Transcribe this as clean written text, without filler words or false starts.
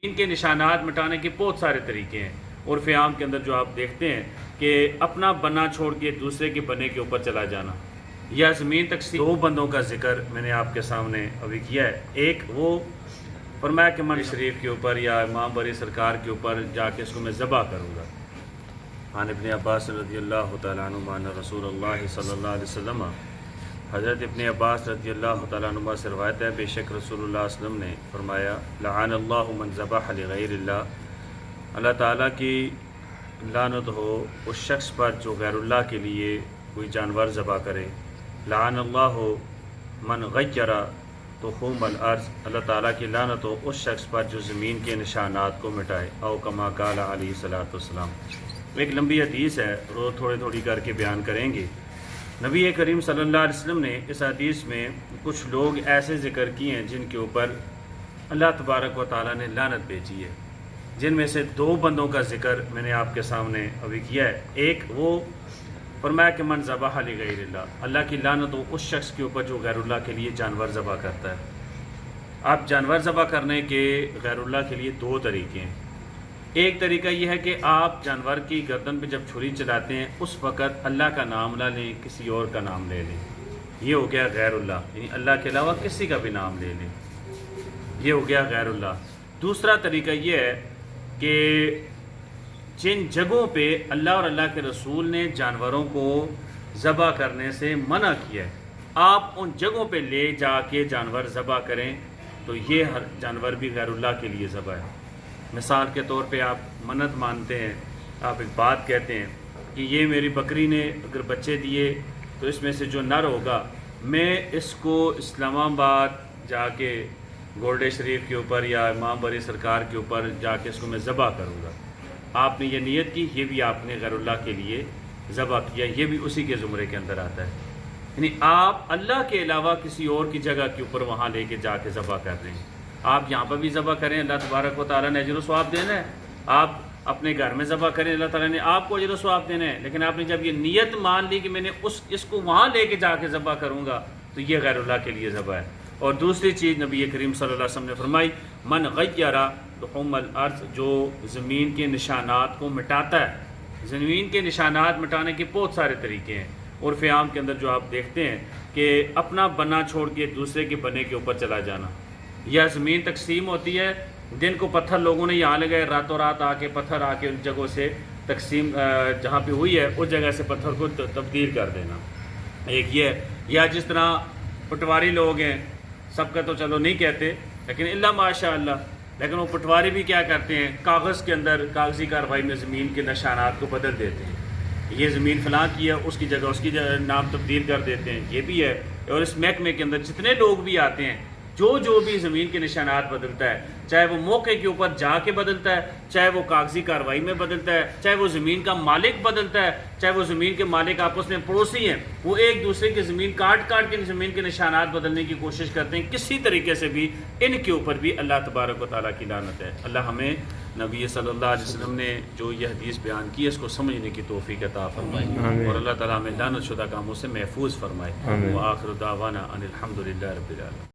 ان کے نشانات مٹانے کے بہت سارے طریقے ہیں۔ عرف عام کے اندر جو آپ دیکھتے ہیں کہ اپنا بنا چھوڑ کے دوسرے کے بنے کے اوپر چلا جانا، یا زمین تقسیم، دو بندوں کا ذکر میں نے آپ کے سامنے ابھی کیا ہے۔ ایک وہ فرمایا کہ من شریف کے اوپر یا امام بری سرکار کے اوپر جا کے اس کو میں ذبح کروں گا۔ عن ابن عباس رضی اللہ تعالیٰ عنہما ان رسول اللہ صلی اللہ علیہ وسلم، حضرت ابن عباس رضی اللہ تعالیٰ عنہما سے روایت ہے، بے شک رسول اللہ صلی اللہ علیہ وسلم نے فرمایا، لعن اللہ من ذبح لغیر اللہ، اللہ تعالیٰ کی لعنت ہو اس شخص پر جو غیر اللہ کے لیے کوئی جانور ذبح کرے۔ لعن اللہ من غیر تخوم الارض، اللہ تعالیٰ کی لعنت ہو اس شخص پر جو زمین کے نشانات کو مٹائے۔ او کما قال علیہ الصلوۃ والسلام۔ ایک لمبی حدیث ہے، روز تھوڑی تھوڑی کر کے بیان کریں گے۔ نبی کریم صلی اللہ علیہ وسلم نے اس حدیث میں کچھ لوگ ایسے ذکر کیے ہیں جن کے اوپر اللہ تبارک و تعالیٰ نے لعنت بھیجی ہے، جن میں سے دو بندوں کا ذکر میں نے آپ کے سامنے ابھی کیا ہے۔ ایک وہ فرمایا کہ من ذبح لغیر اللہ، اللہ کی لعنت ہو اس شخص کے اوپر جو غیر اللہ کے لیے جانور ذبح کرتا ہے۔ آپ جانور ذبح کرنے کے غیر اللہ کے لیے دو طریقے ہیں۔ ایک طریقہ یہ ہے کہ آپ جانور کی گردن پہ جب چھری چلاتے ہیں اس وقت اللہ کا نام نہ لیں، کسی اور کا نام لے لیں، یہ ہو گیا غیر اللہ، یعنی اللہ کے علاوہ کسی کا بھی نام لے لیں، یہ ہو گیا غیر اللہ۔ دوسرا طریقہ یہ ہے کہ جن جگہوں پہ اللہ اور اللہ کے رسول نے جانوروں کو ذبح کرنے سے منع کیا ہے، آپ ان جگہوں پہ لے جا کے جانور ذبح کریں تو یہ ہر جانور بھی غیر اللہ کے لیے ذبح ہے۔ مثال کے طور پہ آپ منت مانتے ہیں، آپ ایک بات کہتے ہیں کہ یہ میری بکری نے اگر بچے دیے تو اس میں سے جو نر ہوگا میں اس کو اسلام آباد جا کے گولڈے شریف کے اوپر یا امام بری سرکار کے اوپر جا کے اس کو میں ذبح کروں گا۔ آپ نے یہ نیت کی، یہ بھی آپ نے غیر اللہ کے لیے ذبح کیا، یہ بھی اسی کے زمرے کے اندر آتا ہے۔ یعنی آپ اللہ کے علاوہ کسی اور کی جگہ کے اوپر وہاں لے کے جا کے ذبح کر رہے ہیں۔ آپ یہاں پر بھی ذبح کریں، اللہ تبارک و تعالیٰ نے اجر و ثواب دینا ہے۔ آپ اپنے گھر میں ذبح کریں، اللہ تعالیٰ نے آپ کو اجر و ثواب دینا ہے۔ لیکن آپ نے جب یہ نیت مان لی کہ میں نے اس کو وہاں لے کے جا کے ذبح کروں گا تو یہ غیر اللہ کے لیے ذبح ہے۔ اور دوسری چیز نبی کریم صلی اللہ علیہ وسلم نے فرمائی، من غیر تخوم الارض، جو زمین کے نشانات کو مٹاتا ہے۔ زمین کے نشانات مٹانے کے بہت سارے طریقے ہیں۔ عرف عام کے اندر جو آپ دیکھتے ہیں کہ اپنا بنا چھوڑ کے دوسرے کے بنے کے اوپر چلا جانا، یا زمین تقسیم ہوتی ہے، دن کو پتھر لوگوں نے یہاں لگائے، راتوں رات آ کے پتھر آ کے ان جگہوں سے تقسیم جہاں پہ ہوئی ہے اس جگہ سے پتھر کو تبدیل کر دینا، ایک یہ ہے۔ یا جس طرح پٹواری لوگ ہیں، سب کا تو چلو نہیں کہتے لیکن اللہ ماشاء اللہ، لیکن وہ پٹواری بھی کیا کرتے ہیں، کاغذ کے اندر کاغذی کارروائی میں زمین کے نشانات کو بدل دیتے ہیں، یہ زمین فلاں کی ہے اس کی جگہ اس کی نام تبدیل کر دیتے ہیں، یہ بھی ہے۔ اور اس محکمے کے اندر جتنے لوگ بھی آتے ہیں، جو بھی زمین کے نشانات بدلتا ہے، چاہے وہ موقع کے اوپر جا کے بدلتا ہے، چاہے وہ کاغذی کارروائی میں بدلتا ہے، چاہے وہ زمین کا مالک بدلتا ہے، چاہے وہ زمین کے مالک آپس میں پڑوسی ہیں، وہ ایک دوسرے کی زمین کاٹ کے زمین کے نشانات بدلنے کی کوشش کرتے ہیں، کسی طریقے سے بھی ان کے اوپر بھی اللہ تبارک و تعالیٰ کی لعنت ہے۔ اللہ ہمیں نبی صلی اللہ علیہ وسلم نے جو یہ حدیث بیان کی ہے اس کو سمجھنے کی توفیق عطا فرمائے، اور اللہ تعالیٰ ہمیں لعنت شدہ کاموں سے محفوظ فرمائے۔ وآخر دعوانا ان الحمد للہ رب العالمین۔